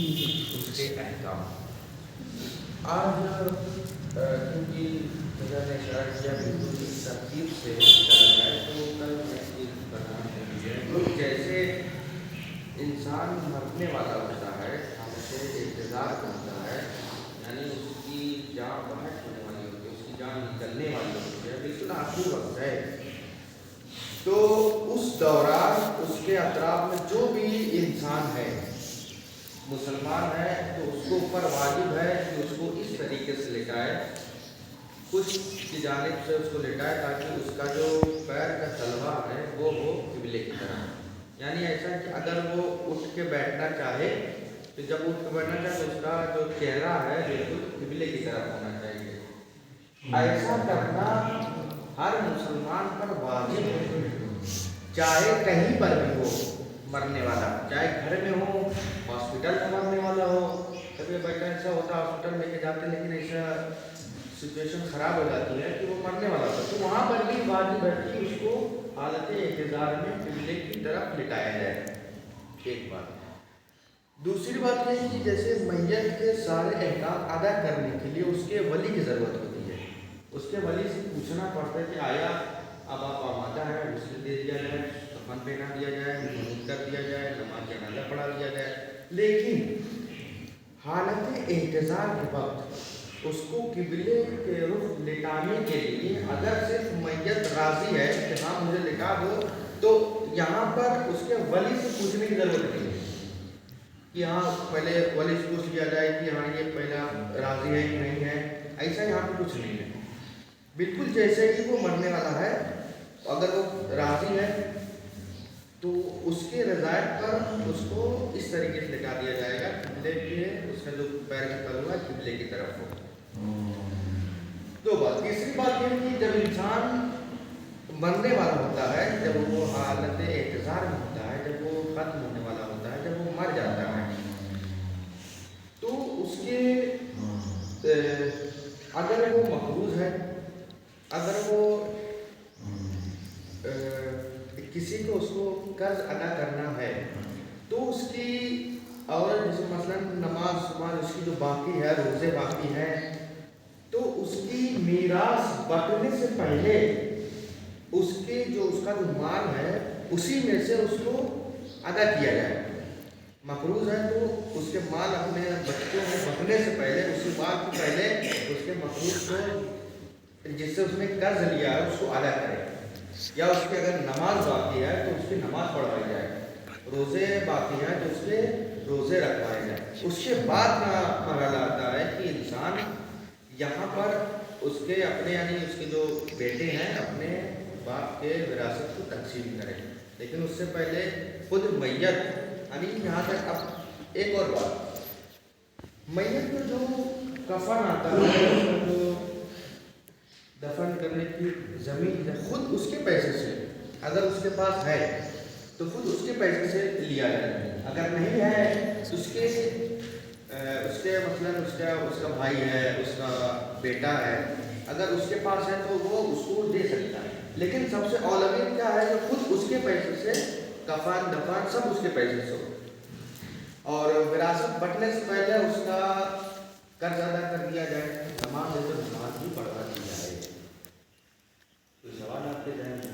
اس کے احکام۔ آج کیونکہ خدا نے اشارہ کیا بالکل اس ترتیب سے چلا جائے تو کل میں ایک بنا جیسے انسان مرنے والا ہوتا ہے ہمیں انتظار کرتا ہے، یعنی اس کی جان باہر ہونے والی ہوتی ہے، اس کی جان نکلنے والی ہوتی ہے، بالکل آخری وقت ہے، تو اس دوران اس کے اطراف میں جو بھی انسان ہے مسلمان ہے تو اس کو اوپر واجب ہے کہ اس کو اس طریقے سے لٹائے، کچھ کی جانب سے اس کو لٹائے تاکہ اس کا جو پیر کا تلوا ہے وہ ہو قبلے کی طرح، یعنی ایسا کہ اگر وہ اٹھ کے بیٹھنا چاہے تو جب اٹھ کے بیٹھنا چاہے تو اس کا جو چہرہ ہے بالکل قبلے کی طرف ہونا چاہیے۔ ایسا کرنا ہر مسلمان پر واجب ہے، چاہے کہیں پر بھی ہو مرنے والا، چاہے گھر میں ہو، ہاسپٹل میں مرنے والا ہو، کبھی بیٹا ایسا ہوتا ہے ہاسپٹل لے کے جاتے ہیں لیکن ایسا سچویشن خراب ہو جاتی ہے کہ وہ مرنے والا ہوتا ہے تو وہاں پر بھی واجب ہے کہ اس کو حالت انتظار میں قبلے کی طرف لٹایا جائے، ایک بات۔ دوسری بات یہ ہے کہ جیسے میت کے سارے احکام ادا کرنے کے لیے اس کے ولی کی ضرورت ہوتی ہے، اس کے ولی سے پوچھنا پڑتا ہے کہ آیا اب آپ آمادہ ہے، غسل دے دیا جائے، کفن پہنا دیا جائے، مدفون کر دیا جائے، نماز جنازہ پڑھا دیا جائے، لیکن حالت انتظار کے وقت اس کو قبلے کے رخ لٹانے کے لیے اگر صرف میت راضی ہے کہ ہاں مجھے لٹا دو تو یہاں پر اس کے ولی سے پوچھنے کی ضرورت نہیں ہے کہ ہاں پہلے ولی سے پوچھ لیا جائے کہ ہاں یہ پہلا راضی ہے کہ نہیں ہے، ایسا یہاں پہ کچھ نہیں ہے، بالکل جیسے کہ وہ مرنے والا ہے اگر وہ راضی ہے تو اس کے رضایت پر اس کو اس طریقے سے لٹا دیا جائے گا قبلے کے، اس کا جو پیر کا تلوا قبلے کی طرف ہو۔ دو بات۔ تیسری بات یہ کہ جب انسان مرنے والا ہوتا ہے، جب وہ حالت انتظار میں ہوتا ہے، جب وہ ختم ہونے والا ہوتا ہے، جب وہ مر جاتا ہے تو اس کے اگر وہ مقروض ہے، اگر وہ کسی کو اس کو قرض ادا کرنا ہے تو اس کی، اور جیسے مثلا نماز شمار اس کی جو باقی ہے، روزے باقی ہیں، تو اس کی میراث بٹنے سے پہلے اس کے جو اس کا جو مال ہے اسی میں سے اس کو ادا کیا جائے۔ مقروض ہے تو اس کے مال اپنے بچوں میں بٹنے سے پہلے، اسی مال سے پہلے اس کے مقروض کو جس سے اس نے قرض لیا ہے اس کو ادا کرے، یا اس کی اگر نماز باقی ہے تو اس کی نماز پڑھوائی جائے، روزے باقی ہیں تو اس کے روزے رکھوائے جائیں۔ اس کے بعد کا مرحلہ آتا ہے کہ انسان یہاں پر اس کے اپنے یعنی اس کے جو بیٹے ہیں اپنے باپ کے وراثت کو تقسیم کریں، لیکن اس سے پہلے خود میت، یعنی یہاں تک اب ایک اور بات، میت میں جو کفن آتا ہے، جو دفن کرنے کی زمین ہے خود اس کے پیسے سے، اگر اس کے پاس ہے تو خود اس کے پیسے سے لیا جائے، اگر نہیں ہے تو اس کے مثلاً اس کا بھائی ہے، اس کا بیٹا ہے، اگر اس کے پاس ہے تو وہ اس کو دے سکتا ہے، لیکن سب سے اولویت کیا ہے کہ خود اس کے پیسے سے کفن دفن سب اس کے پیسے سے ہو، اور وراثت بٹنے سے پہلے اس کا قرض ادا کر دیا جائے، نماز ہے تو نماز بھی پڑھوا دی جائے۔ کوئی سوال آپ کے ذہن میں؟